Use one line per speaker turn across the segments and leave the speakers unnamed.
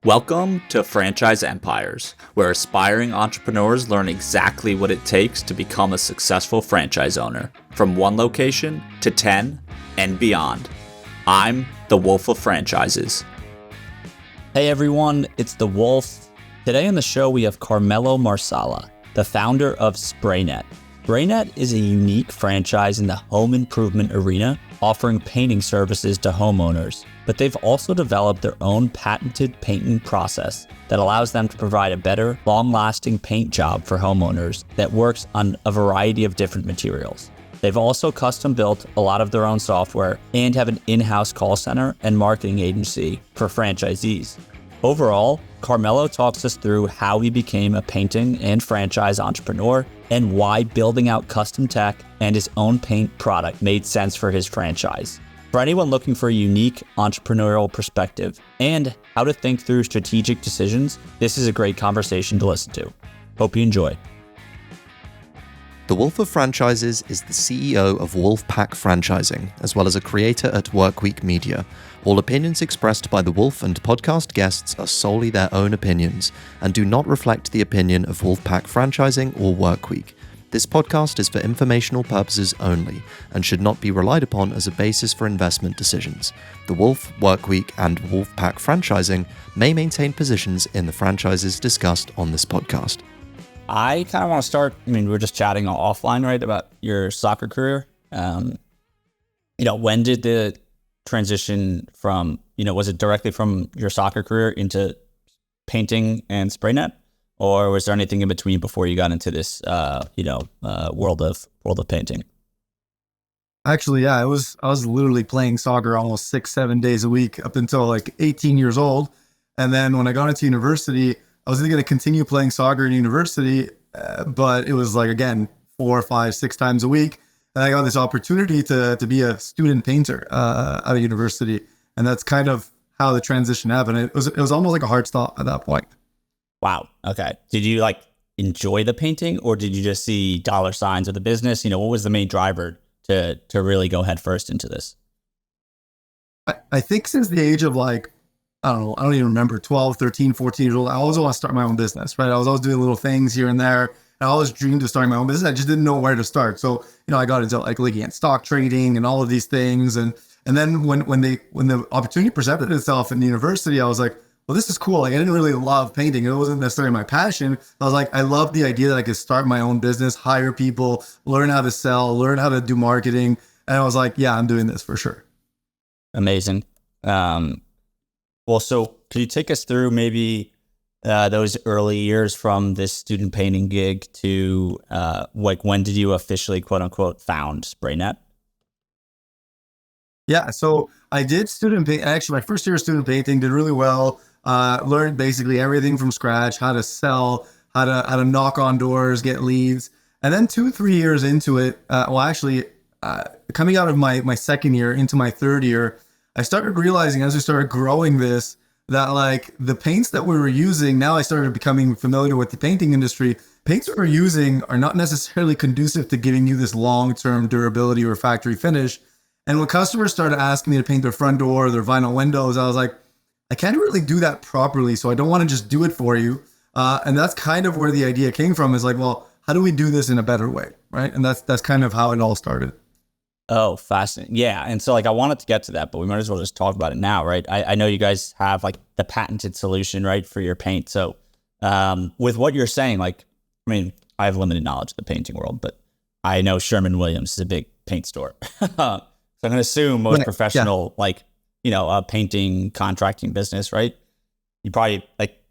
Welcome to Franchise Empires, where aspiring entrepreneurs learn exactly what it takes to become a successful franchise owner, from one location to 10 and beyond. I'm the Wolf of Franchises. Hey everyone, it's the Wolf. Today on the show we have Carmelo Marsala, the founder of SprayNet. SprayNet is a unique franchise in the home improvement arena, offering painting services to homeowners, but they've also developed their own patented painting process that allows them to provide a better, long-lasting paint job for homeowners that works on a variety of different materials. They've also custom-built a lot of their own software and have an in-house call center and marketing agency for franchisees. Overall, Carmelo talks us through how he became a painting and franchise entrepreneur and why building out custom tech and his own paint product made sense for his franchise. For anyone looking for a unique entrepreneurial perspective and how to think through strategic decisions, this is a great conversation to listen to. Hope you enjoy.
The Wolf of Franchises is the CEO of Wolfpack Franchising, as well as a creator at Workweek Media. All opinions expressed by the Wolf and podcast guests are solely their own opinions and do not reflect the opinion of Wolfpack Franchising or Workweek. This podcast is for informational purposes only and should not be relied upon as a basis for investment decisions. The Wolf, Workweek, and Wolfpack Franchising may maintain positions in the franchises discussed on this podcast.
I kind of want to start, we were just chatting offline, right, about your soccer career. When did the transition from, was it directly from your soccer career into painting and SprayNet? Or was there anything in between before you got into this, world of painting?
Actually, yeah, I was literally playing soccer almost 6-7 days a week up until like 18 years old. And then when I got into university, I was going to continue playing soccer in university, but it was like, again, 4, 5, 6 times a week. And I got this opportunity to be a student painter out of university. And that's kind of how the transition happened. It was almost like a hard stop at that point.
Wow. Okay. Did you enjoy the painting, or did you just see dollar signs of the business? What was the main driver to really go head first into this?
I think since the age of I don't even remember, 12, 13, 14 years old, I always want to start my own business, right? I was always doing little things here and there. And I always dreamed of starting my own business. I just didn't know where to start. So, I got into looking at stock trading and all of these things. And then when the opportunity presented itself in university, I was like, well, this is cool. I didn't really love painting. It wasn't necessarily my passion. I was like, I love the idea that I could start my own business, hire people, learn how to sell, learn how to do marketing. And I was like, yeah, I'm doing this for sure.
Amazing. So could you take us through maybe those early years from this student painting gig to when did you officially, quote unquote, found SprayNet?
Yeah, so I did student paint. Actually, my first year of student painting did really well. Learned basically everything from scratch, how to sell, how to knock on doors, get leads. And then 2-3 years into it, coming out of my second year into my third year, I started realizing as we started growing this, that the paints that we were using, now I started becoming familiar with the painting industry. Paints that we're using are not necessarily conducive to giving you this long-term durability or factory finish. And when customers started asking me to paint their front door, their vinyl windows, I was like, I can't really do that properly, so I don't want to just do it for you. And that's kind of where the idea came from, is well, how do we do this in a better way, right? And that's kind of how it all started.
Oh, fascinating. Yeah. And so I wanted to get to that, but we might as well just talk about it now, right? I know you guys have the patented solution, right, for your paint. So with what you're saying, I have limited knowledge of the painting world, but I know Sherwin-Williams is a big paint store. So I'm going to assume most professional, painting contracting business, right? You probably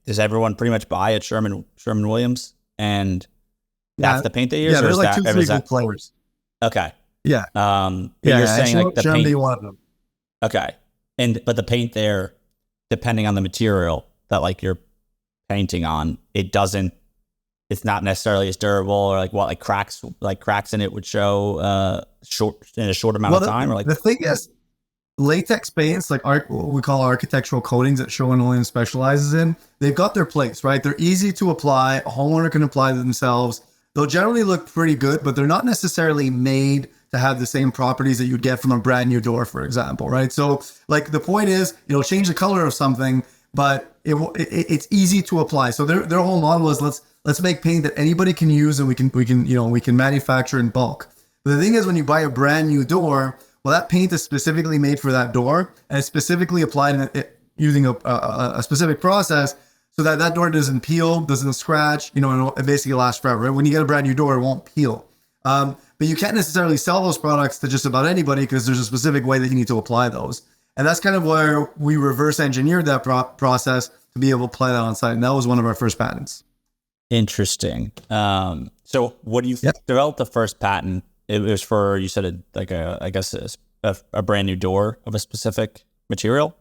does everyone pretty much buy at Sherwin-Williams, and that's the paint they use?
Yeah, there's 2-3 good players.
Okay.
Yeah.
You're saying the paint.
One of them.
Okay. But the paint there, depending on the material that you're painting on, it's not necessarily as durable, or cracks in it would show in a short amount of time,
the thing is, latex paints, what we call architectural coatings that Sherwin-Williams specializes in, they've got their place, right? They're easy to apply. A homeowner can apply themselves. They'll generally look pretty good, but they're not necessarily made to have the same properties that you'd get from a brand new door, for example, right? So the point is, change the color of something, but it's easy to apply. So their whole model is let's make paint that anybody can use, and we can manufacture in bulk. But the thing is, when you buy a brand new door, well, that paint is specifically made for that door, and it's specifically applied using a specific process so that door doesn't peel, doesn't scratch, and it basically lasts forever. Right? When you get a brand new door, it won't peel. But you can't necessarily sell those products to just about anybody because there's a specific way that you need to apply those. And that's kind of where we reverse engineered that process to be able to apply that on site. And that was one of our first patents.
Interesting. So what do you develop the first patent? It was for, you said a brand new door of a specific material?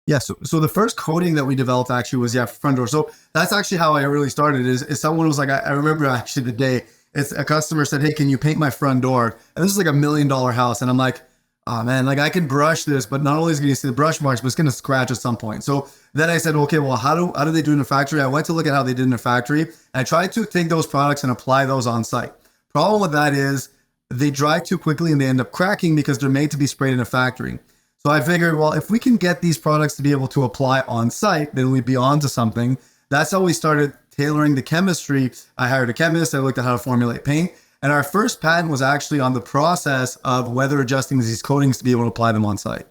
Yeah, so the first coating that we developed actually was for front door. So that's actually how I really started. Is someone was like, I remember actually the day a customer said, "Hey, can you paint my front door?" And this is like $1 million house, and I'm like, "Oh man, like I can brush this, but not only is going to see the brush marks, but it's going to scratch at some point." So then I said, "Okay, well, how do they do it in a factory?" I went to look at how they did in a factory, and I tried to take those products and apply those on site. Problem with that is they dry too quickly and they end up cracking because they're made to be sprayed in a factory. So I figured, well, if we can get these products to be able to apply on site, then we'd be on to something. That's how we started tailoring the chemistry. I hired a chemist. I looked at how to formulate paint. And our first patent was actually on the process of weather adjusting these coatings to be able to apply them on site.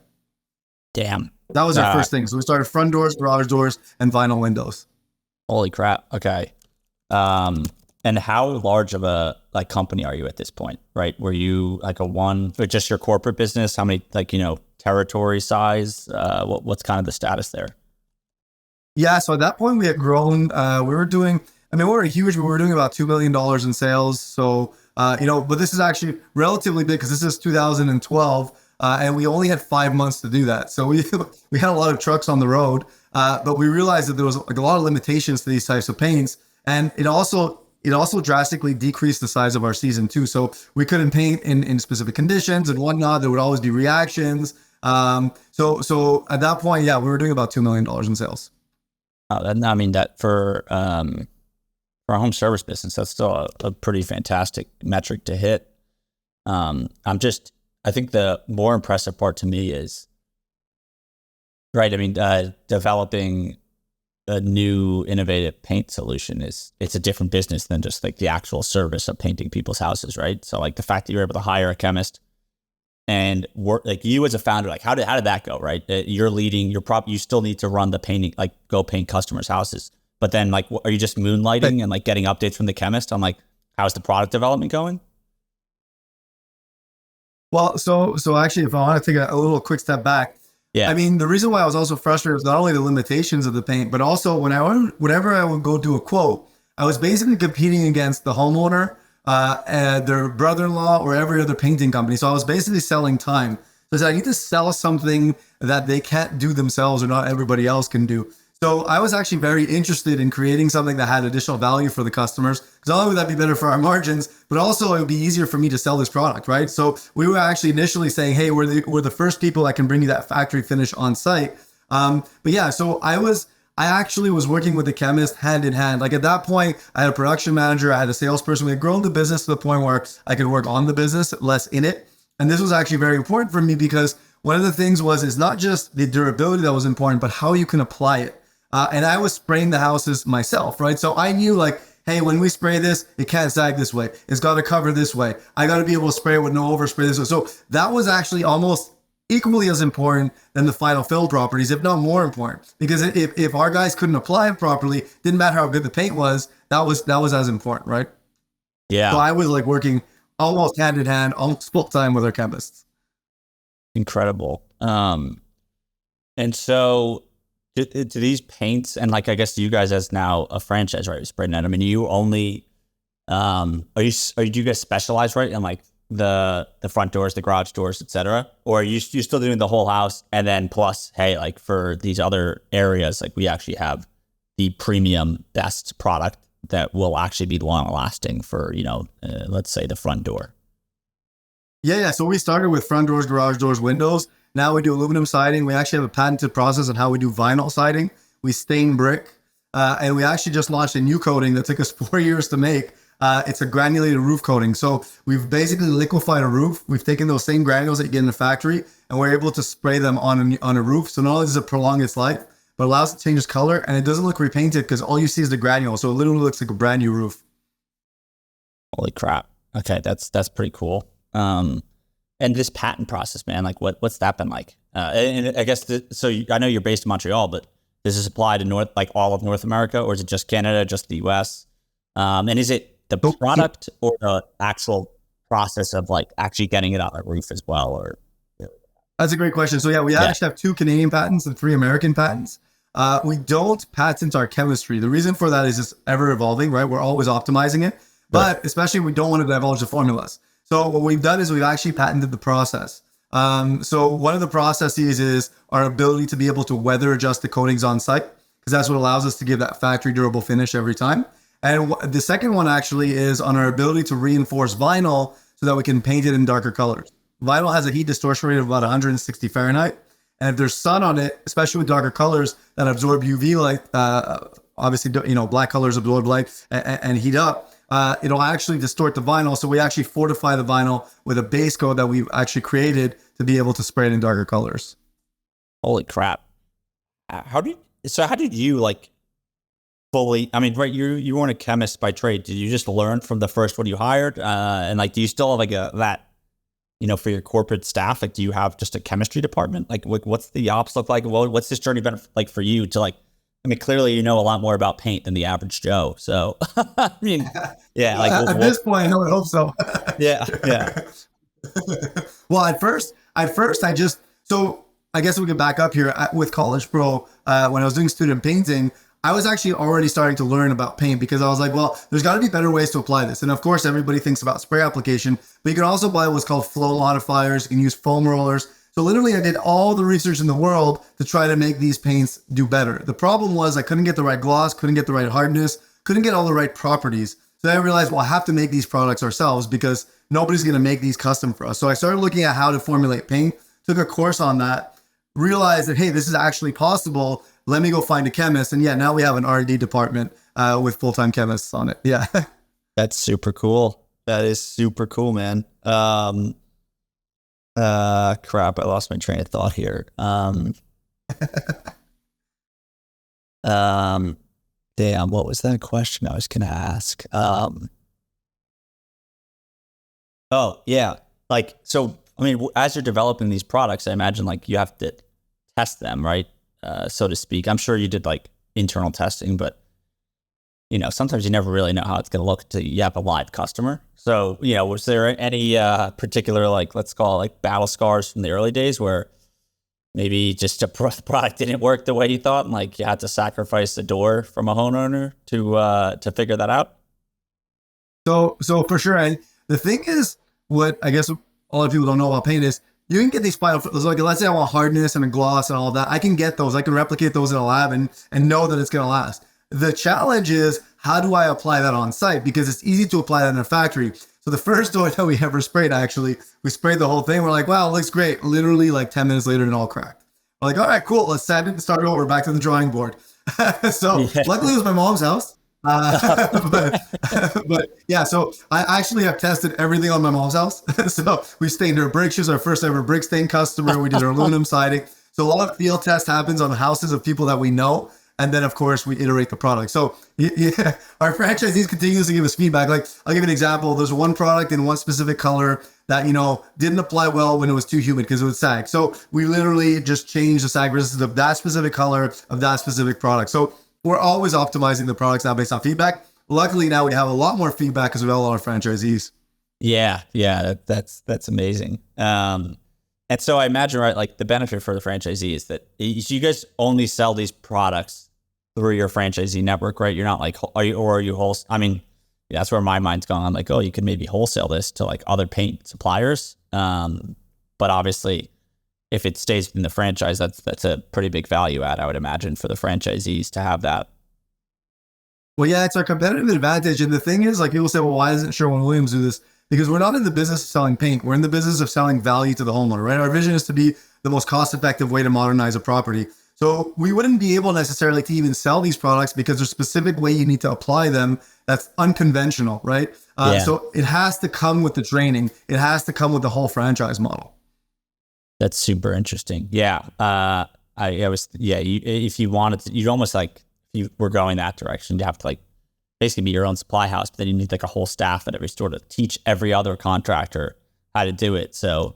Damn.
That was our first thing. So we started front doors, garage doors, and vinyl windows.
Holy crap. Okay. And how large of a company are you at this point, right? Were you like or just your corporate business? How many territory size? What's kind of the status there?
Yeah, so at that point we had grown. We were doing about $2 million in sales. So, but this is actually relatively big because this is 2012, and we only had 5 months to do that. So we had a lot of trucks on the road, but we realized that there was like a lot of limitations to these types of paints, and it also drastically decreased the size of our season too. So we couldn't paint in specific conditions and whatnot. There would always be reactions. So at that point, we were doing about $2 million in sales.
That for a home service business, that's still a pretty fantastic metric to hit. I think the more impressive part to me is, right, developing a new innovative paint solution it's a different business than just like the actual service of painting people's houses, right? So like the fact that you're able to hire a chemist and work, like you as a founder, like how did that go, right? You're leading, you still need to run the painting, like go paint customers' houses. But then like, are you just moonlighting and like getting updates from the chemist on like, how's the product development going?
Well, so actually, if I want to take a little quick step back, the reason why I was also frustrated was not only the limitations of the paint, but also whenever I would go do a quote, I was basically competing against the homeowner, their brother-in-law, or every other painting company. So I was basically selling time. So I need to sell something that they can't do themselves or not everybody else can do. So I was actually very interested in creating something that had additional value for the customers, because not only would that be better for our margins, but also it would be easier for me to sell this product, right? So we were actually initially saying, hey, we're the first people that can bring you that factory finish on site. So I actually was working with the chemist hand in hand. Like at that point, I had a production manager, I had a salesperson. We had grown the business to the point where I could work on the business, less in it. And this was actually very important for me because one of the things is not just the durability that was important, but how you can apply it. And I was spraying the houses myself, right? So I knew like, hey, when we spray this, it can't sag this way. It's got to cover this way. I got to be able to spray it with no overspray this way. So that was actually almost equally as important than the final fill properties, if not more important. Because if our guys couldn't apply it properly, didn't matter how good the paint was, that was as important, right?
Yeah.
So I was like working almost hand in hand, almost full time with our chemists.
Incredible. And so do these paints, and like I guess you guys as now a franchise, right? SprayNet. You only do you guys specialize, right, in like the front doors, the garage doors, etc., or are you still doing the whole house? And then plus, hey, like for these other areas, like we actually have the premium best product that will actually be long lasting for let's say the front door.
Yeah. So we started with front doors, garage doors, windows. Now we do aluminum siding. We actually have a patented process on how we do vinyl siding. We stain brick. And we actually just launched a new coating that took us 4 years to make. It's a granulated roof coating. So we've basically liquefied a roof. We've taken those same granules that you get in the factory, and we're able to spray them on a roof. So not only does it prolong its life, but allows it to change its color, and it doesn't look repainted because all you see is the granule. So it literally looks like a brand new roof.
Holy crap. Okay, that's pretty cool. And this patent process, man, like what's that been like? And I guess I know you're based in Montreal, but does this apply to all of North America, or is it just Canada, just the US? And is it the product or the actual process of like actually getting it on a roof as well? Or
that's a great question. So we actually have 2 Canadian patents and 3 American patents. We don't patent our chemistry. The reason for that is it's ever evolving, right? We're always optimizing it, but especially we don't want to divulge the formulas. So what we've done is we've actually patented the process. So one of the processes is our ability to be able to weather adjust the coatings on site, because that's what allows us to give that factory durable finish every time. And the second one actually is on our ability to reinforce vinyl so that we can paint it in darker colors. Vinyl has a heat distortion rate of about 160 Fahrenheit. And if there's sun on it, especially with darker colors that absorb UV light, obviously, black colors absorb light and heat up, it'll actually distort the vinyl. So we actually fortify the vinyl with a base coat that we've actually created to be able to spray it in darker colors.
Holy crap. How did you like fully, I mean, right, you weren't a chemist by trade. Did you just learn from the first one you hired? And like, do you still have like that, for your corporate staff? Like, do you have just a chemistry department? Like, what's the ops look like? What's this journey been like for you to like, I mean, clearly you know a lot more about paint than the average Joe. So, I mean, yeah. Like
at this point, I know, I hope so.
Yeah.
Well, at first, I guess we can back up here with College Pro. When I was doing student painting, I was actually already starting to learn about paint because I was like, well, there's got to be better ways to apply this. And of course, everybody thinks about spray application, but you can also apply what's called flow modifiers. You can use foam rollers. So literally, I did all the research in the world to try to make these paints do better. The problem was I couldn't get the right gloss, couldn't get the right hardness, couldn't get all the right properties. So I realized, well, I have to make these products ourselves because nobody's going to make these custom for us. So I started looking at how to formulate paint, took a course on that, realized that, hey, this is actually possible. Let me go find a chemist. And now we have an R&D department with full-time chemists on it. Yeah.
That's super cool. That is super cool, man. Crap, I lost my train of thought here. Damn, what was that question I was going to ask? Oh, yeah. Like, so, I mean, as you're developing these products, I imagine like you have to test them, right? So to speak. I'm sure you did like internal testing, but sometimes you never really know how it's going to look until you have a live customer. So, was there any particular, like, let's call it like battle scars from the early days where maybe just a product didn't work the way you thought, and like you had to sacrifice a door from a homeowner to figure that out?
So for sure. And the thing is, what I guess a lot of people don't know about paint is you can get these final, like let's say I want hardness and a gloss and all of that. I can get those. I can replicate those in a lab and know that it's going to last. The challenge is, how do I apply that on site? Because it's easy to apply that in a factory. So the first door that we ever sprayed, actually, we sprayed the whole thing. We're like, wow, it looks great. Literally like 10 minutes later, it all cracked. We're like, all right, cool. Let's set it and start over, back to the drawing board. Luckily it was my mom's house. But yeah, so I actually have tested everything on my mom's house. So we stained her brick. She was our first ever brick stain customer. We did her aluminum siding. So a lot of field test happens on the houses of people that we know. And then, of course, we iterate the product. So our franchisees continuously give us feedback. Like, I'll give you an example. There's one product in one specific color that, didn't apply well when it was too humid because it would sag. So we literally just changed the sag resistance of that specific color of that specific product. So we're always optimizing the products now based on feedback. Luckily, now we have a lot more feedback because we have a lot of franchisees.
Yeah, that's amazing. And so I imagine, right, like the benefit for the franchisee is that you guys only sell these products through your franchisee network, right? You're not like, are you wholesale? I mean, that's where my mind's going. I'm like, oh, you could maybe wholesale this to like other paint suppliers. But obviously, if it stays in the franchise, that's a pretty big value add, I would imagine, for the franchisees to have that.
Well, yeah, it's our competitive advantage. And the thing is, like, people say, well, why doesn't Sherwin-Williams do this? Because we're not in the business of selling paint. We're in the business of selling value to the homeowner, right? Our vision is to be the most cost-effective way to modernize a property. So we wouldn't be able necessarily to even sell these products because there's a specific way you need to apply them that's unconventional, right? So it has to come with the training. It has to come with the whole franchise model.
That's super interesting. Yeah. I was, yeah, if you wanted to, you'd almost like, if you were going that direction, you have to like basically be your own supply house, but then you need like a whole staff at every store to teach every other contractor how to do it. So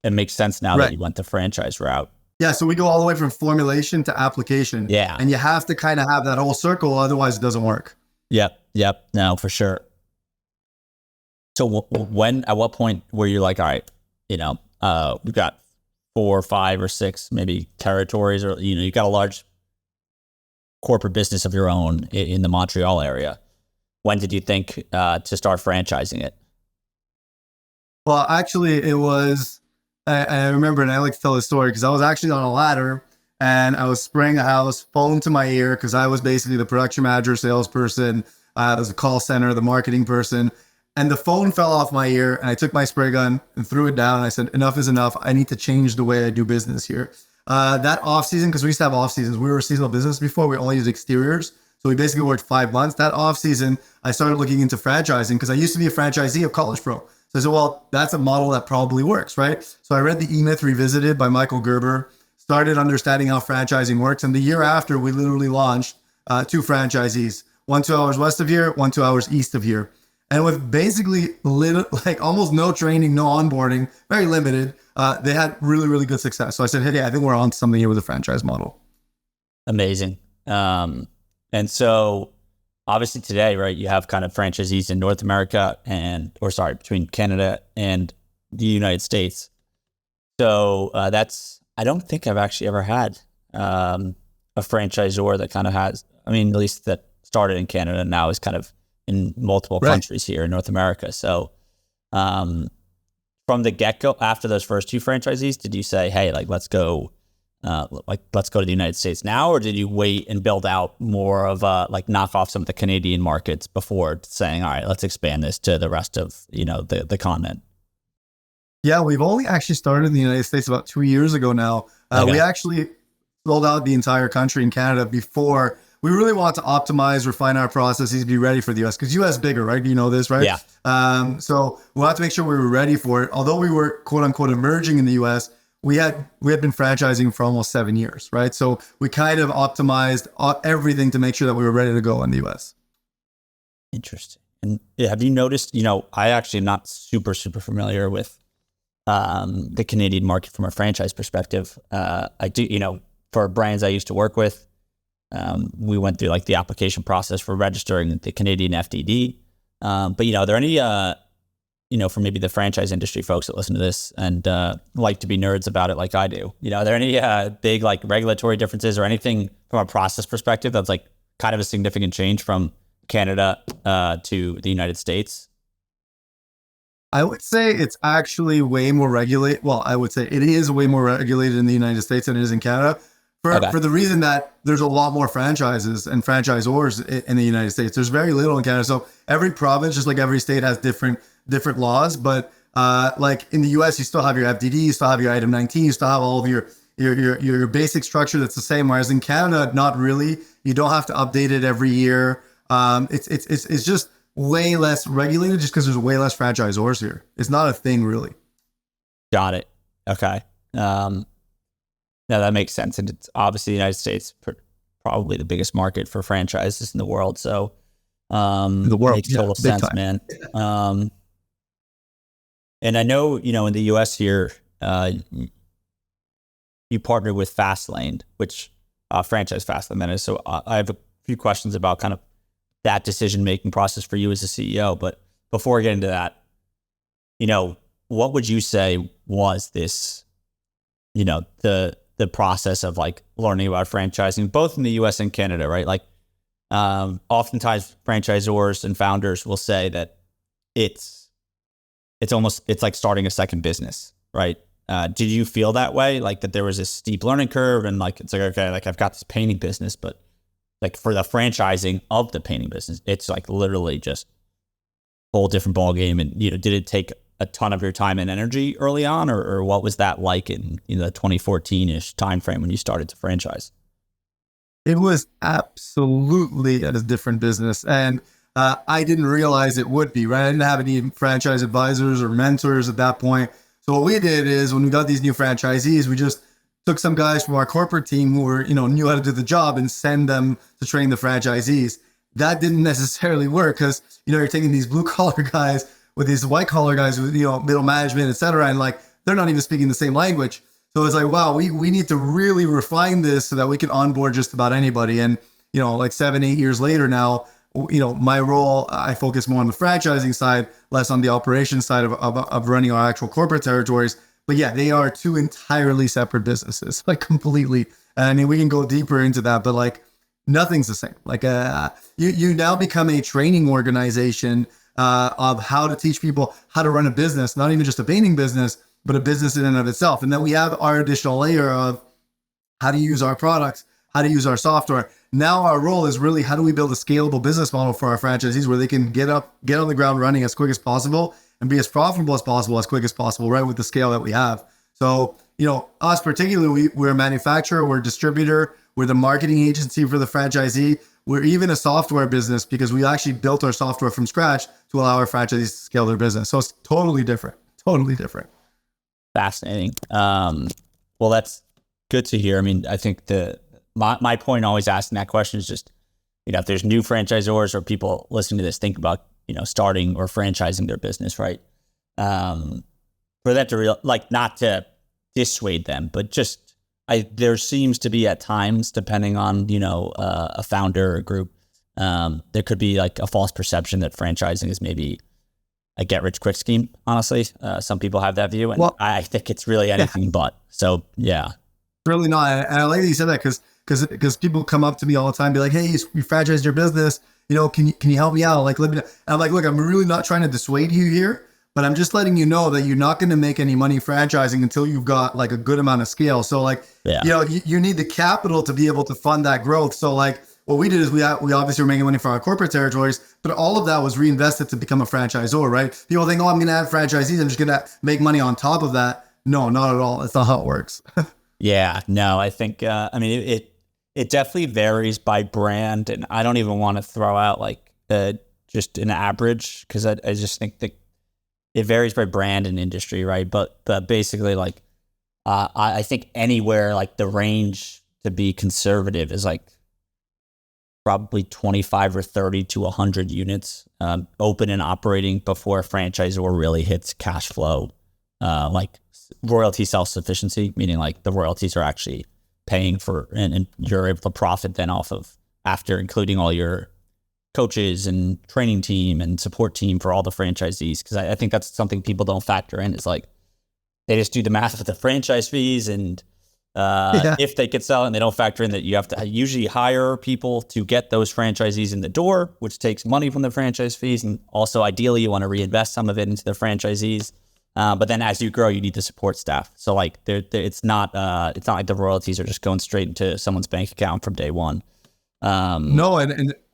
it makes sense now that you went the franchise route.
Yeah, so we go all the way from formulation to application.
Yeah.
And you have to kind of have that whole circle, otherwise it doesn't work.
Yep. No, for sure. So at what point were you like, all right, we've got 4, 5, or 6 maybe territories, or you got a large corporate business of your own in the Montreal area. When did you think to start franchising it?
Well, actually, it was, I remember, and I like to tell this story because I was actually on a ladder and I was spraying a house, phone to my ear, because I was basically the production manager, salesperson, I was a call center, the marketing person. And the phone fell off my ear, and I took my spray gun and threw it down. And I said, enough is enough. I need to change the way I do business here. That off season, because we used to have off seasons. We were a seasonal business before. We only used exteriors. So we basically worked 5 months. That off season, I started looking into franchising because I used to be a franchisee of College Pro. So I said, well, that's a model that probably works, right? So I read The E-Myth Revisited by Michael Gerber, started understanding how franchising works. And the year after, we literally launched 2 franchisees, one 2 hours west of here, one 2 hours east of here. And with basically like almost no training, no onboarding, very limited, they had really, really good success. So I said, hey, I think we're on to something here with a franchise model.
Amazing. And so obviously today, right, you have kind of franchisees in North America between Canada and the United States. So I don't think I've actually ever had a franchisor that kind of has, at least that started in Canada and now is kind of in multiple countries here in North America. So from the get-go, after those first 2 franchisees, did you say, hey, like, let's go to the United States now? Or did you wait and build out more of knock off some of the Canadian markets before saying, all right, let's expand this to the rest of, the continent?
Yeah, we've only actually started in the United States about 2 years ago now. We actually rolled out the entire country in Canada before. We really want to optimize, refine our processes, be ready for the US, because US is bigger, right? You know this, right?
Yeah.
So we have to make sure we were ready for it. Although we were quote unquote emerging in the US, we had been franchising for almost 7 years, right? So we kind of optimized everything to make sure that we were ready to go in the US.
Interesting. And have you noticed, I actually am not super familiar with the Canadian market from a franchise perspective. I do, for brands I used to work with, we went through like the application process for registering the Canadian FDD. But are there any, for maybe the franchise industry folks that listen to this and like to be nerds about it like I do, are there any big like regulatory differences or anything from a process perspective that's like kind of a significant change from Canada to the United States?
I would say it's actually way more regulated. Well, I would say it is way more regulated in the United States than it is in Canada. For the reason that there's a lot more franchises and franchisors in the United States. There's very little in Canada. So every province, just like every state, has different laws. But like in the US, you still have your FDD, you still have your item 19, you still have all of your basic structure that's the same. Whereas in Canada, not really. You don't have to update it every year. It's just way less regulated just because there's way less franchisors here. It's not a thing really.
Got it. Okay. No, that makes sense. And it's obviously the United States, probably the biggest market for franchises in the world. So
the world
makes total sense,
time.
Man. And I know, in the US here, you partnered with Fastlane, which franchise Fastlane that is. So I have a few questions about kind of that decision-making process for you as a CEO. But before I get into that, what would you say was this, the process of like learning about franchising, both in the US and Canada, right? Like oftentimes franchisors and founders will say that it's like starting a second business, right? Did you feel that way? Like that there was a steep learning curve and like, it's like, okay, like I've got this painting business, but like for the franchising of the painting business, it's like literally just a whole different ballgame. And, did it take a ton of your time and energy early on, or what was that like in the 2014-ish timeframe when you started to franchise?
It was absolutely a different business. And I didn't realize it would be, right? I didn't have any franchise advisors or mentors at that point. So what we did is when we got these new franchisees, we just took some guys from our corporate team who were, knew how to do the job and send them to train the franchisees. That didn't necessarily work because, you're taking these blue collar guys with these white collar guys with, middle management, et cetera. And like, they're not even speaking the same language. So it's like, wow, we need to really refine this so that we can onboard just about anybody. And, like 7-8 years later now, my role, I focus more on the franchising side, less on the operations side of running our actual corporate territories. But yeah, they are two entirely separate businesses, like completely. I mean, we can go deeper into that, but like nothing's the same. Like you now become a training organization of how to teach people how to run a business, not even just a painting business, but a business in and of itself. And then we have our additional layer of how to use our products, how to use our software. Now our role is really how do we build a scalable business model for our franchisees where they can get on the ground running as quick as possible and be as profitable as possible, as quick as possible, right, with the scale that we have. So, us particularly, we're a manufacturer, we're a distributor, we're the marketing agency for the franchisee. We're even a software business because we actually built our software from scratch to allow our franchisees to scale their business. So it's totally different.
Fascinating. Well, that's good to hear. I mean, I think my point always asking that question is just, if there's new franchisors or people listening to this, think about, starting or franchising their business, right? For that to not to dissuade them, but just, there seems to be at times, depending on, a founder or group, there could be like a false perception that franchising is maybe a get rich quick scheme. Honestly, some people have that view, and I think it's really anything but. So yeah,
really not. And I like that you said that because people come up to me all the time, and be like, "Hey, you franchised your business. Can you help me out? Like, let me." And I'm like, "Look, I'm really not trying to dissuade you here, but I'm just letting you know that you're not going to make any money franchising until you've got like a good amount of scale. So like, you need the capital to be able to fund that growth. So like, what we did is we obviously were making money for our corporate territories, but all of that was reinvested to become a franchisor, right? People think, oh, I'm going to have franchisees, I'm just going to make money on top of that. No, not at all. That's not how it works.
Yeah, no, I think, it definitely varies by brand, and I don't even want to throw out like just an average because I just think that it varies by brand and industry, right? But basically, like I think anywhere like the range to be conservative is like probably 25 or 30 to 100 units open and operating before a franchisor really hits cash flow, like royalty self-sufficiency, meaning like the royalties are actually paying for, and you're able to profit then off of after including all your coaches and training team and support team for all the franchisees. Because I think that's something people don't factor in. It's like they just do the math with the franchise fees and if they could sell, and they don't factor in that you have to usually hire people to get those franchisees in the door, which takes money from the franchise fees. And also ideally you want to reinvest some of it into the franchisees. But then as you grow, you need the support staff. So like it's not like the royalties are just going straight into someone's bank account from day one.
No.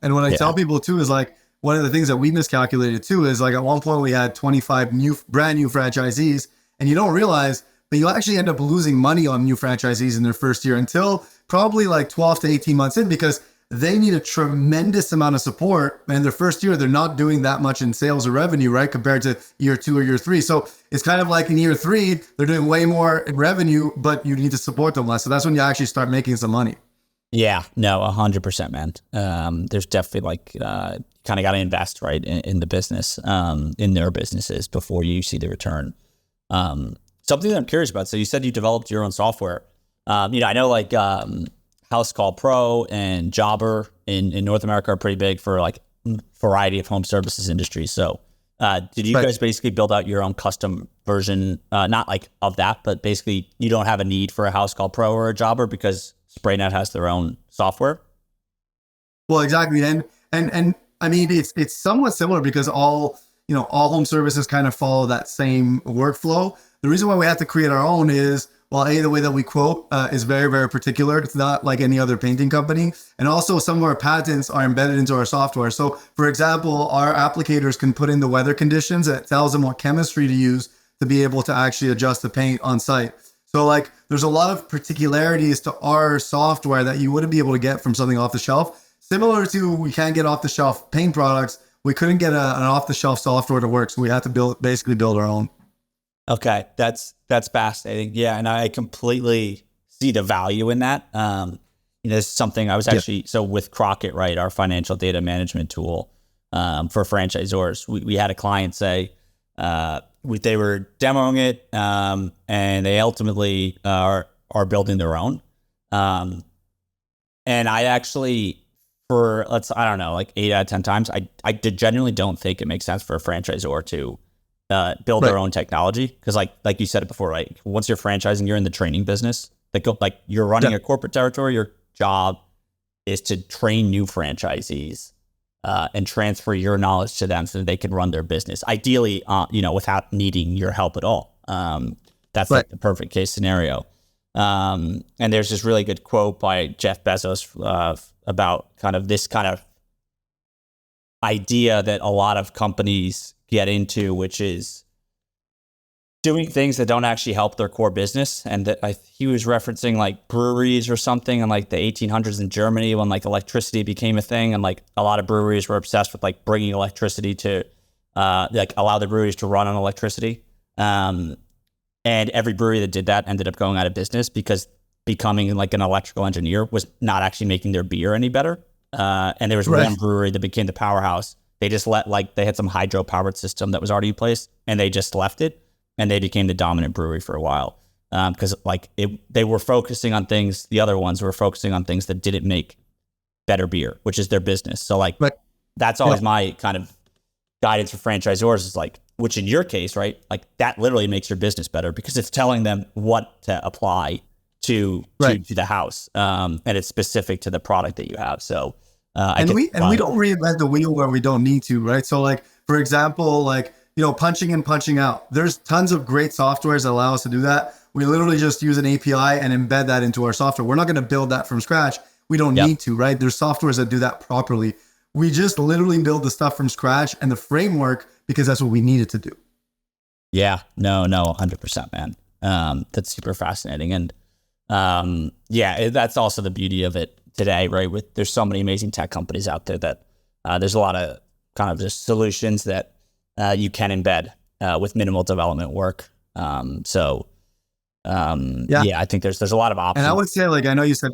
And what I tell people too, is like, one of the things that we miscalculated too, is like at one point we had 25 brand new franchisees, and you don't realize, but you actually end up losing money on new franchisees in their first year until probably like 12 to 18 months in, because they need a tremendous amount of support. And their first year, they're not doing that much in sales or revenue, right? Compared to year 2 or year 3. So it's kind of like in year 3, they're doing way more in revenue, but you need to support them less. So that's when you actually start making some money.
Yeah, no, 100%, man. There's definitely like, kind of got to invest, right, in the business, in their businesses before you see the return. Something that I'm curious about. So you said you developed your own software. I know like, House Call Pro and Jobber in North America are pretty big for like variety of home services industries. So did you guys basically build out your own custom version, not like of that, but basically you don't have a need for a House Call Pro or a Jobber because SprayNet has their own software?
Well, exactly. And I mean, it's somewhat similar because all home services kind of follow that same workflow. The reason why we have to create our own is, well, the way that we quote is very, very particular. It's not like any other painting company. And also some of our patents are embedded into our software. So for example, our applicators can put in the weather conditions and it tells them what chemistry to use to be able to actually adjust the paint on site. So like there's a lot of particularities to our software that you wouldn't be able to get from something off the shelf. Similar to, we can't get off the shelf paint products. We couldn't get an off the shelf software to work. So we had to basically build our own.
Okay, that's fascinating. Yeah, and I completely see the value in that. This is something I was actually so with Crockett, right, our financial data management tool for franchisors. We had a client say they were demoing it, and they ultimately are building their own. And I actually, I don't know, like 8 out of 10 times, I genuinely don't think it makes sense for a franchisor to build their own technology, because like you said it before, right? Once you're franchising, you're in the training business. Like you're running a corporate territory. Your job is to train new franchisees and transfer your knowledge to them so that they can run their business. Ideally, without needing your help at all. That's like the perfect case scenario. And there's this really good quote by Jeff Bezos about kind of this kind of idea that a lot of companies get into, which is doing things that don't actually help their core business. And that he was referencing like breweries or something in like the 1800s in Germany, when like electricity became a thing, and like a lot of breweries were obsessed with like bringing electricity to like allow the breweries to run on electricity. And every brewery that did that ended up going out of business, because becoming like an electrical engineer was not actually making their beer any better. And there was one brewery that became the powerhouse. They just they had some hydro powered system that was already in place, and they just left it, and they became the dominant brewery for a while. Because they were focusing on things, the other ones were focusing on things that didn't make better beer, which is their business. So that's always my kind of guidance for franchisors, is like, which in your case, right? Like that literally makes your business better, because it's telling them what to apply to the house. And it's specific to the product that you have. So, we
don't reinvent the wheel where we don't need to, right? So like, for example, like, punching in, punching out. There's tons of great softwares that allow us to do that. We literally just use an API and embed that into our software. We're not going to build that from scratch. We don't need to, right? There's softwares that do that properly. We just literally build the stuff from scratch and the framework, because that's what we needed to do.
Yeah, no, 100%, man. That's super fascinating. And that's also the beauty of it today, right? There's so many amazing tech companies out there that there's a lot of kind of just solutions that you can embed with minimal development work. I think there's a lot of options.
And I would say, like, I know you said,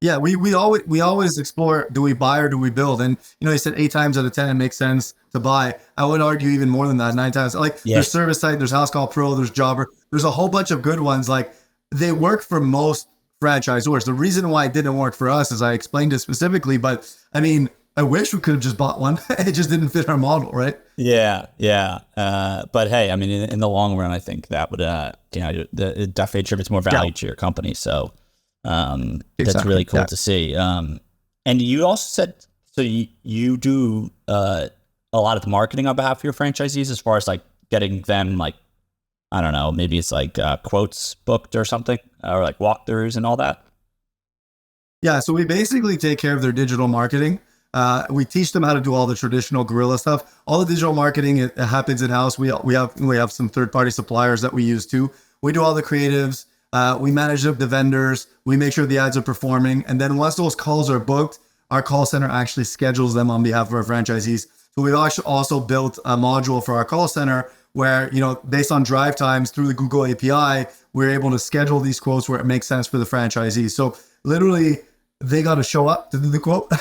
we always explore, do we buy or do we build? And you said 8 times out of 10 it makes sense to buy. I would argue even more than that, 9 times. Like there's Service Site, there's House Call Pro, there's Jobber, there's a whole bunch of good ones. Like they work for most franchisors. The reason why it didn't work for us is I explained it specifically, but I mean, I wish we could have just bought one. It just didn't fit our model, right?
Yeah. But hey, I mean, in the long run, I think that would, it definitely attributes more value to your company. So that's really cool to see. And you also said, so you do a lot of the marketing on behalf of your franchisees, as far as like getting them, like, I don't know, maybe it's like quotes booked or something, or like walkthroughs and all that.
Yeah. So we basically take care of their digital marketing. We teach them how to do all the traditional guerrilla stuff. All the digital marketing, it happens in-house. We have some third-party suppliers that we use too. We do all the creatives. We manage the vendors. We make sure the ads are performing. And then once those calls are booked, our call center actually schedules them on behalf of our franchisees. So we've actually also built a module for our call center where, based on drive times through the Google API, we're able to schedule these quotes where it makes sense for the franchisees. So literally, they got to show up to do the quote.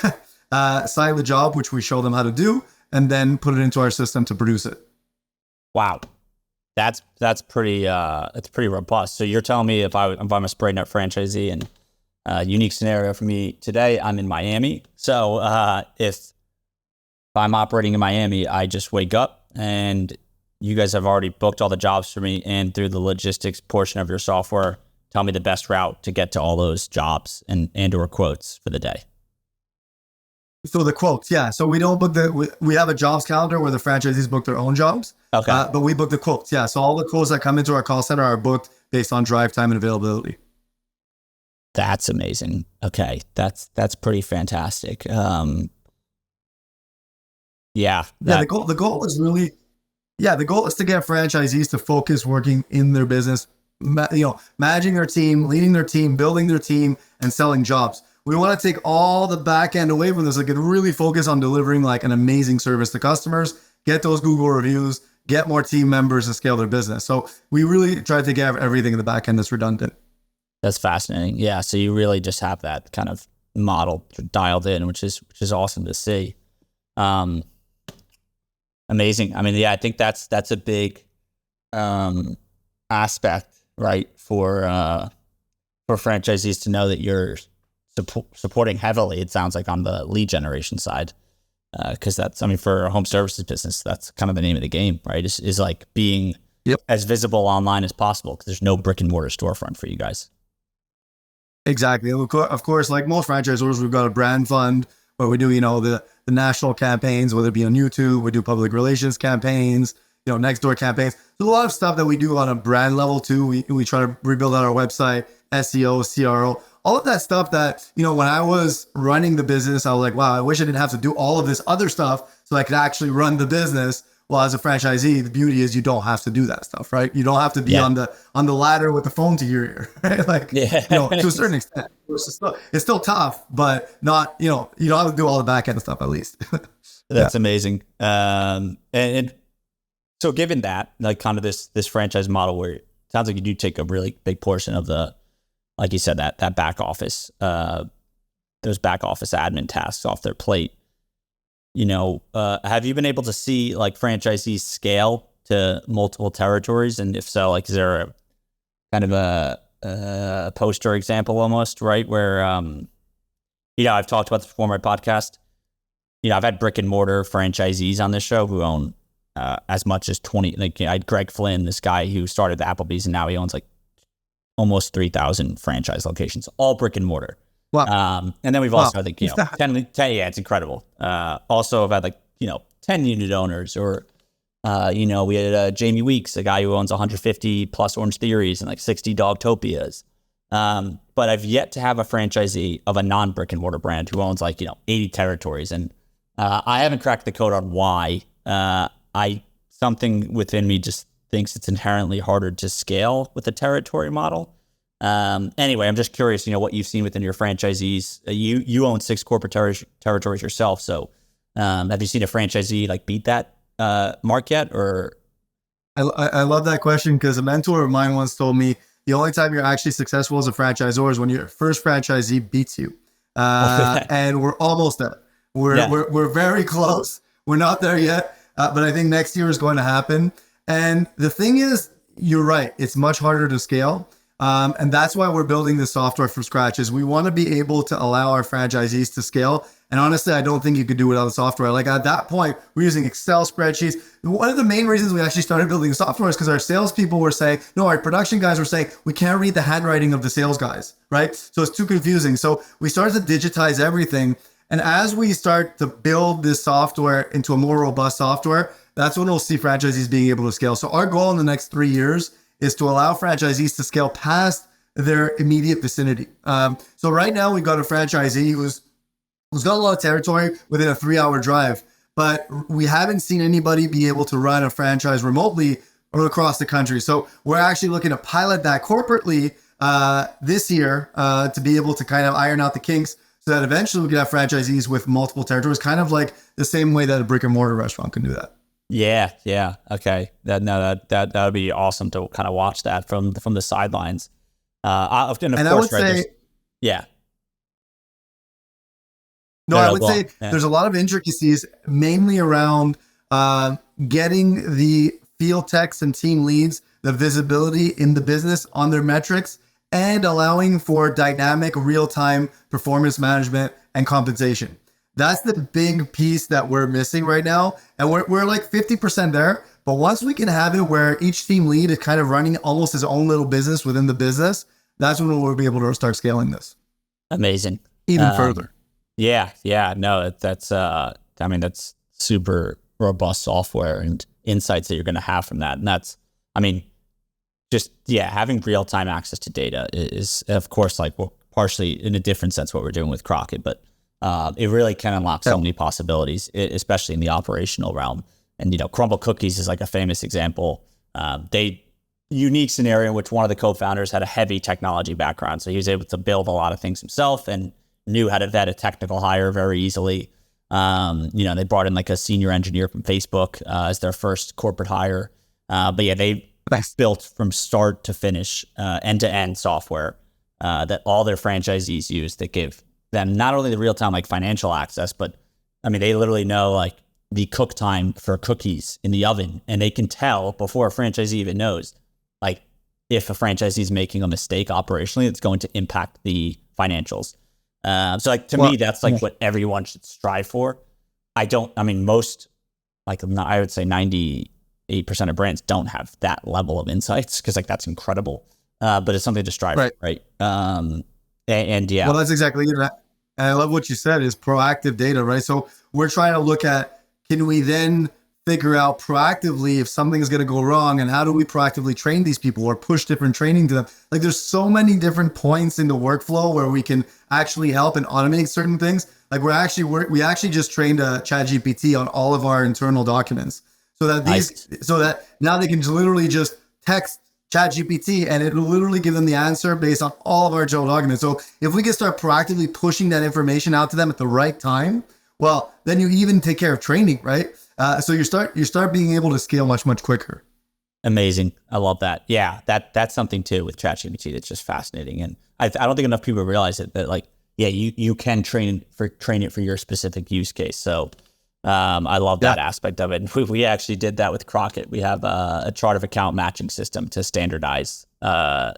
Sign the job, which we show them how to do, and then put it into our system to produce it.
Wow, that's pretty robust. So you're telling me if I'm a SprayNet franchisee, and unique scenario for me today, I'm in Miami. So if I'm operating in Miami, I just wake up and you guys have already booked all the jobs for me, and through the logistics portion of your software, tell me the best route to get to all those jobs and or quotes for the day.
So the quotes, yeah. So we don't book we have a jobs calendar where the franchisees book their own jobs. Okay. But we book the quotes, yeah. So all the quotes that come into our call center are booked based on drive time and availability.
That's amazing. Okay, that's pretty fantastic. The
goal is really, the goal is to get franchisees to focus working in their business, managing their team, leading their team, building their team, and selling jobs. We want to take all the back end away from this. Like, can really focus on delivering like an amazing service to customers, get those Google reviews, get more team members and scale their business. So we really try to get everything in the back end that's redundant.
That's fascinating. Yeah. So you really just have that kind of model dialed in, which is awesome to see. Amazing. I mean, yeah, I think that's a big aspect, right, for franchisees to know that you're supporting heavily. It sounds like on the lead generation side, because that's, I mean, for a home services business, that's kind of the name of the game, right? Is like being as visible online as possible, because there's no brick and mortar storefront for you guys.
Exactly. Of course, like most franchisors, we've got a brand fund where we do, the national campaigns, whether it be on YouTube, we do public relations campaigns, next door campaigns. There's a lot of stuff that we do on a brand level too. We try to rebuild out our website, SEO, CRO, all of that stuff that, when I was running the business, I was like, wow, I wish I didn't have to do all of this other stuff so I could actually run the business. Well, as a franchisee, the beauty is you don't have to do that stuff, right? You don't have to be on the ladder with the phone to your ear, right? Like, to a certain extent, it's still tough, but not, you don't have to do all the back end stuff at least.
That's amazing. And so given that, like kind of this franchise model where it sounds like you do take a really big portion of the, like you said, that back office, those back office admin tasks off their plate. Have you been able to see like franchisees scale to multiple territories? And if so, like, is there a kind of a poster example almost, right? Where, I've talked about this before on my podcast. I've had brick and mortar franchisees on this show who own as much as 20, like I had Greg Flynn, this guy who started the Applebee's, and now he owns like almost 3,000 franchise locations, all brick and mortar. Wow. And then we've also had 10, yeah, it's incredible. Also I've had 10 unit owners, or, we had Jamie Weeks, a guy who owns 150 plus Orange Theories and 60 Dogtopias. But I've yet to have a franchisee of a non brick and mortar brand who owns 80 territories. And I haven't cracked the code on why. Something within me just thinks it's inherently harder to scale with a territory model. Anyway, I'm just curious, what you've seen within your franchisees. You own 6 corporate territories yourself. So, have you seen a franchisee beat that mark yet? Or
I love that question, because a mentor of mine once told me the only time you're actually successful as a franchisor is when your first franchisee beats you. And we're almost there. We're very close. We're not there yet, but I think next year is going to happen. And the thing is, you're right. It's much harder to scale. And that's why we're building this software from scratch, is we want to be able to allow our franchisees to scale. And honestly, I don't think you could do it without the software. At that point, we're using Excel spreadsheets. One of the main reasons we actually started building the software is because our salespeople were saying, no, our production guys were saying, we can't read the handwriting of the sales guys, right? So it's too confusing. So we started to digitize everything. And as we start to build this software into a more robust software, that's when we'll see franchisees being able to scale. So our goal in the next 3 years is to allow franchisees to scale past their immediate vicinity. So right now we've got a franchisee who's got a lot of territory within a 3-hour drive, but we haven't seen anybody be able to run a franchise remotely or across the country. So we're actually looking to pilot that corporately this year to be able to kind of iron out the kinks, so that eventually we can have franchisees with multiple territories, kind of like the same way that a brick and mortar restaurant can do that. Yeah.
Okay. That would be awesome to kind of watch that from the sidelines. I would say,
there's a lot of intricacies, mainly around getting the field techs and team leads the visibility in the business on their metrics, and allowing for dynamic real-time performance management and compensation. That's the big piece that we're missing right now. And we're 50% there. But once we can have it where each team lead is kind of running almost his own little business within the business, that's when we'll be able to start scaling this.
Amazing.
Even further.
Yeah. No, that's super robust software and insights that you're going to have from that. And that's, having real-time access to data is, of course, partially in a different sense what we're doing with Crockett, but it really can unlock so many possibilities, especially in the operational realm. And, Crumble Cookies is a famous example. Unique scenario in which one of the co-founders had a heavy technology background. So he was able to build a lot of things himself and knew how to vet a technical hire very easily. They brought in like a senior engineer from Facebook as their first corporate hire. But yeah, they built from start to finish, end-to-end software that all their franchisees use that give them not only the real-time like financial access, but I mean, they literally know like the cook time for cookies in the oven, and they can tell before a franchisee even knows, like if a franchisee is making a mistake operationally, it's going to impact the financials. So like to me, that's like what everyone should strive for. I would say 98% of brands don't have that level of insights because like that's incredible. But it's something to strive for, right? And yeah.
Well, that's exactly it. And I love what you said is proactive data, right? So we're trying to look at, can we then figure out proactively if something is going to go wrong, and how do we proactively train these people or push different training to them? Like there's so many different points in the workflow where we can actually help and automate certain things. Like we actually just trained a ChatGPT on all of our internal documents so that now they can literally just text ChatGPT and it will literally give them the answer based on all of our internal documents. So if we can start proactively pushing that information out to them at the right time, well, then you even take care of training, right? So you start being able to scale much quicker.
Amazing. I love that. Yeah, that's something too with ChatGPT that's just fascinating. And I don't think enough people realize it, that like, yeah, you can train it for your specific use case. So I love that aspect of it. And we actually did that with Crockett. We have a chart of account matching system to standardize, a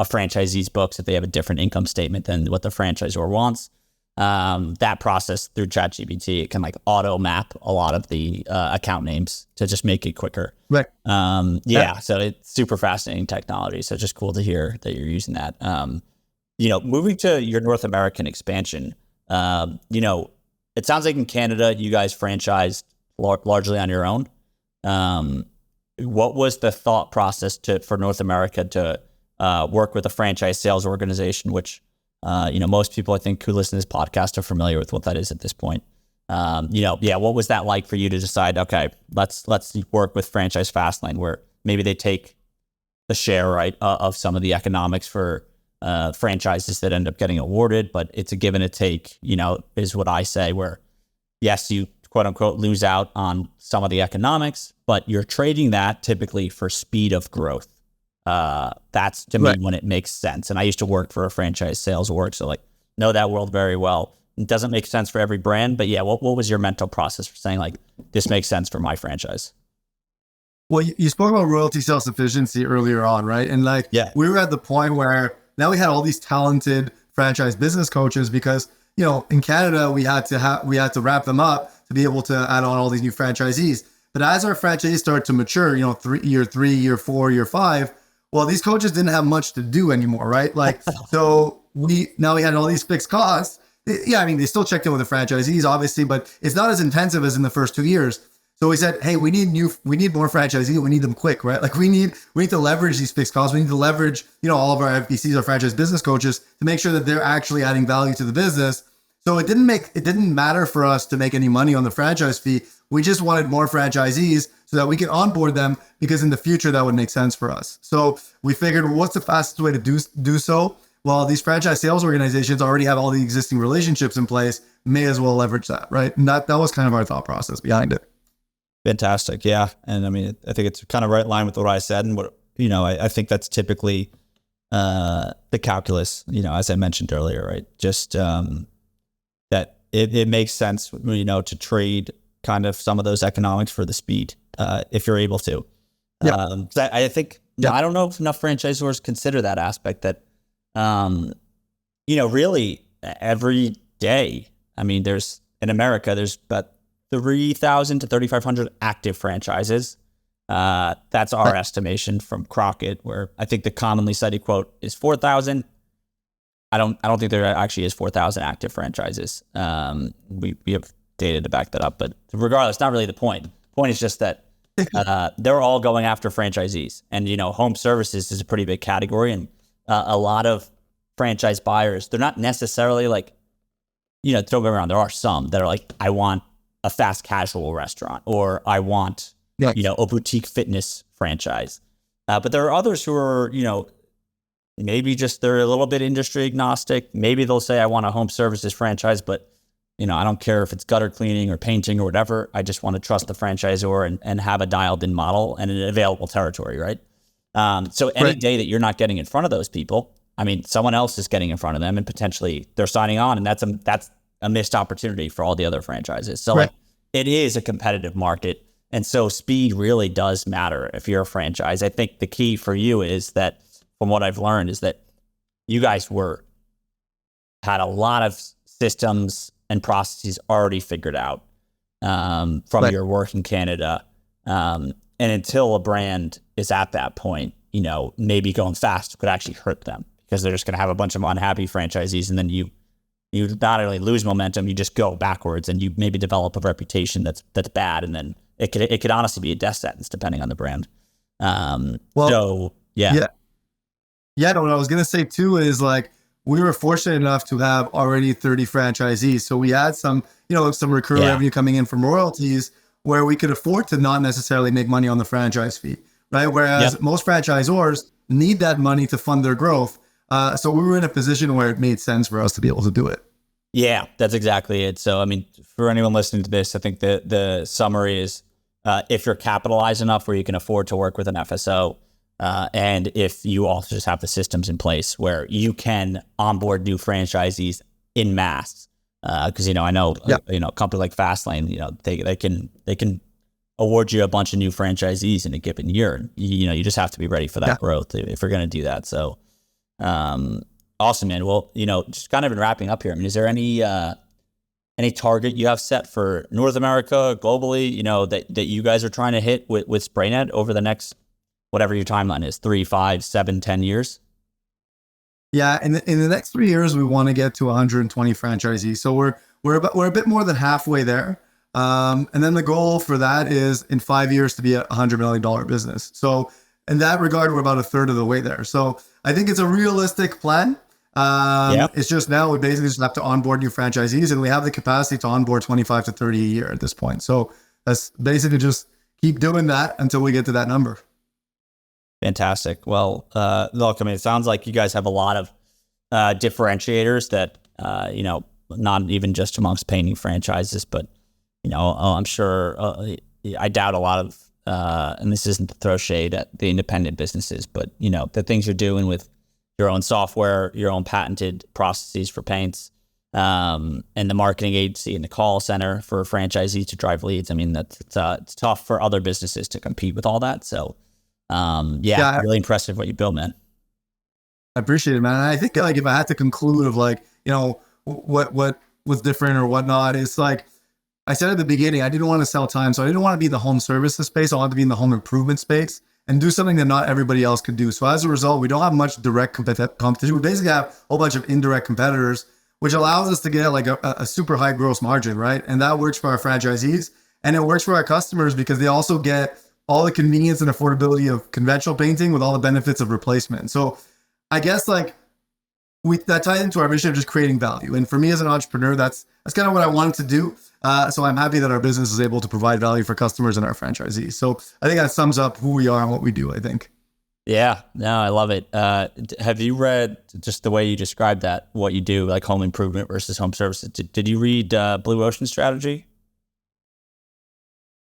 franchisee's books if they have a different income statement than what the franchisor wants. That process through ChatGPT, it can like auto map a lot of the account names to just make it quicker.
Right.
So it's super fascinating technology. So just cool to hear that you're using that. Moving to your North American expansion, it sounds like in Canada, you guys franchised largely on your own. What was the thought process for North America to work with a franchise sales organization, which most people I think who listen to this podcast are familiar with what that is at this point. What was that like for you to decide, okay, let's work with Franchise Fastlane, where maybe they take the share, right, of some of the economics for franchises that end up getting awarded, but it's a give and a take, is what I say, where yes, you quote unquote lose out on some of the economics, but you're trading that typically for speed of growth. That's to me when it makes sense. And I used to work for a franchise sales org, so like know that world very well. It doesn't make sense for every brand, but yeah, what was your mental process for saying like, this makes sense for my franchise?
Well, you spoke about royalty self-sufficiency earlier on, right? And we were at the point where now we had all these talented franchise business coaches because, in Canada, we had to wrap them up to be able to add on all these new franchisees. But as our franchisees start to mature, year 3, year 4, year 5, well, these coaches didn't have much to do anymore, right? Like, so we had all these fixed costs. Yeah, I mean, they still checked in with the franchisees, obviously, but it's not as intensive as in the first 2 years. So we said, hey, we need more franchisees. We need them quick, right? Like we need to leverage these fixed costs. We need to leverage, all of our FBCs, our franchise business coaches, to make sure that they're actually adding value to the business. So it didn't matter for us to make any money on the franchise fee. We just wanted more franchisees so that we could onboard them, because in the future that would make sense for us. So we figured, what's the fastest way to do so? Well, these franchise sales organizations already have all the existing relationships in place. May as well leverage that, right? And that was kind of our thought process behind it.
Fantastic. Yeah. And I mean, I think it's kind of right in line with what I said. And what, I think that's typically the calculus, as I mentioned earlier, right? Just that it makes sense, to trade kind of some of those economics for the speed, if you're able to. I think, I don't know if enough franchisors consider that aspect that, really every day, I mean, in America, there's about 3,000 to 3,500 active franchises. That's our estimation from Crockett, where I think the commonly cited quote is 4,000. I don't think there actually is 4,000 active franchises. We have data to back that up, but regardless, not really the point. The point is just that they're all going after franchisees, and home services is a pretty big category, and a lot of franchise buyers, they're not necessarily like, don't get me wrong, there are some that are like, I want a fast casual restaurant, or I want, a boutique fitness franchise. But there are others who are, maybe just they're a little bit industry agnostic. Maybe they'll say, I want a home services franchise, but I don't care if it's gutter cleaning or painting or whatever. I just want to trust the franchisor and have a dialed in model and an available territory, right? So any day that you're not getting in front of those people, I mean, someone else is getting in front of them and potentially they're signing on, and that's a missed opportunity for all the other franchises. So like, it is a competitive market. And so speed really does matter if you're a franchise. I think the key for you is that, from what I've learned, is that you guys had a lot of systems and processes already figured out from your work in Canada. And until a brand is at that point, maybe going fast could actually hurt them, because they're just going to have a bunch of unhappy franchisees. And then you not only lose momentum, you just go backwards, and you maybe develop a reputation that's bad. And then it could honestly be a death sentence depending on the brand.
No, what I was going to say too is, like, we were fortunate enough to have already 30 franchisees. So we had some recurring revenue coming in from royalties, where we could afford to not necessarily make money on the franchise fee, right? Whereas most franchisors need that money to fund their growth. So we were in a position where it made sense for us to be able to do it.
Yeah, that's exactly it. So, I mean, for anyone listening to this, I think the summary is, if you're capitalized enough where you can afford to work with an FSO, and if you also just have the systems in place where you can onboard new franchisees in mass, because I know a company like Fastlane, they can award you a bunch of new franchisees in a given year. You just have to be ready for that growth if you're going to do that. So, awesome, man. Well, just kind of in wrapping up here, I mean, is there any target you have set for North America, globally, that you guys are trying to hit with SprayNet over the next, whatever your timeline is, 3, 5, 7, 10 years?
Yeah, in the next 3 years, we want to get to 120 franchisees. So we're a bit more than halfway there. And then the goal for that is in 5 years to be a $100 million business. So in that regard, we're about a third of the way there. So I think it's a realistic plan. It's just now we basically just have to onboard new franchisees, and we have the capacity to onboard 25 to 30 a year at this point. So that's basically just keep doing that until we get to that number.
Fantastic. Well, look, I mean, it sounds like you guys have a lot of differentiators that, not even just amongst painting franchises, but, I'm sure, I doubt a lot of, and this isn't to throw shade at the independent businesses, but, the things you're doing with your own software, your own patented processes for paints, and the marketing agency and the call center for franchisees to drive leads. I mean, it's tough for other businesses to compete with all that. So, really impressive what you built, man.
I appreciate it, man. And I think, like, if I had to conclude of, like, what was different or whatnot, it's like I said at the beginning, I didn't want to sell time. So I didn't want to be in the home services space. I wanted to be in the home improvement space and do something that not everybody else could do. So as a result, we don't have much direct competition. We basically have a whole bunch of indirect competitors, which allows us to get like a super high gross margin, right? And that works for our franchisees, and it works for our customers because they also get all the convenience and affordability of conventional painting with all the benefits of replacement. So I guess like that ties into our mission of just creating value. And for me as an entrepreneur, that's kind of what I wanted to do. So I'm happy that our business is able to provide value for customers and our franchisees. So I think that sums up who we are and what we do, I think.
Yeah, no, I love it. Have you read, just the way you described that, what you do, like home improvement versus home services? Did you read Blue Ocean Strategy?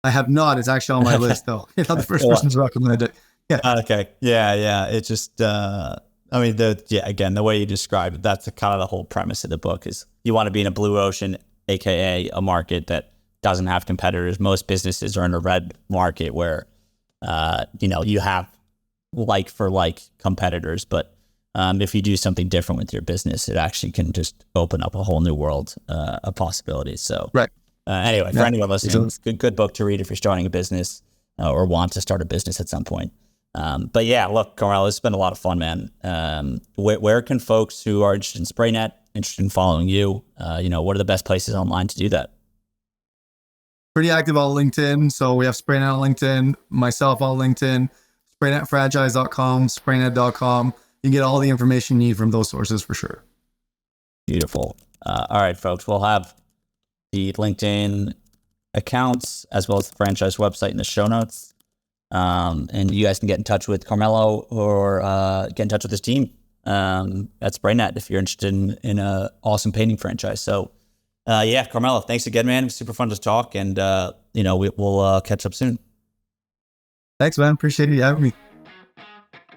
I have not. It's actually on my list, though. You're not the first person to recommend it. Yeah.
Okay. Yeah. It's just, again, the way you described it, that's kind of the whole premise of the book is you want to be in a blue ocean, AKA a market that doesn't have competitors. Most businesses are in a red market where, you have like for like competitors, but if you do something different with your business, it actually can just open up a whole new world of possibilities. So,
right.
Anyway, for anyone listening, it's a good book to read if you're starting a business or want to start a business at some point. But yeah, look, Carmelo, it's been a lot of fun, man. Where can folks who are interested in SprayNet, interested in following you, what are the best places online to do that?
Pretty active on LinkedIn. So we have SprayNet on LinkedIn, myself on LinkedIn, SprayNetFranchise.com, SprayNet.com. You can get all the information you need from those sources for sure.
Beautiful. All right, folks, we'll have the LinkedIn accounts as well as the franchise website in the show notes. And you guys can get in touch with Carmelo or get in touch with his team at SprayNet if you're interested in an awesome painting franchise. So Yeah, Carmelo, thanks again, man. It was super fun to talk, and we'll catch up soon.
Thanks, man. Appreciate you having me.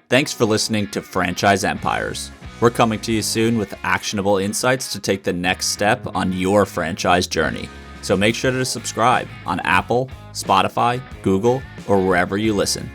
Thanks for listening to Franchise Empires. We're coming to you soon with actionable insights to take the next step on your franchise journey. So make sure to subscribe on Apple, Spotify, Google, or wherever you listen.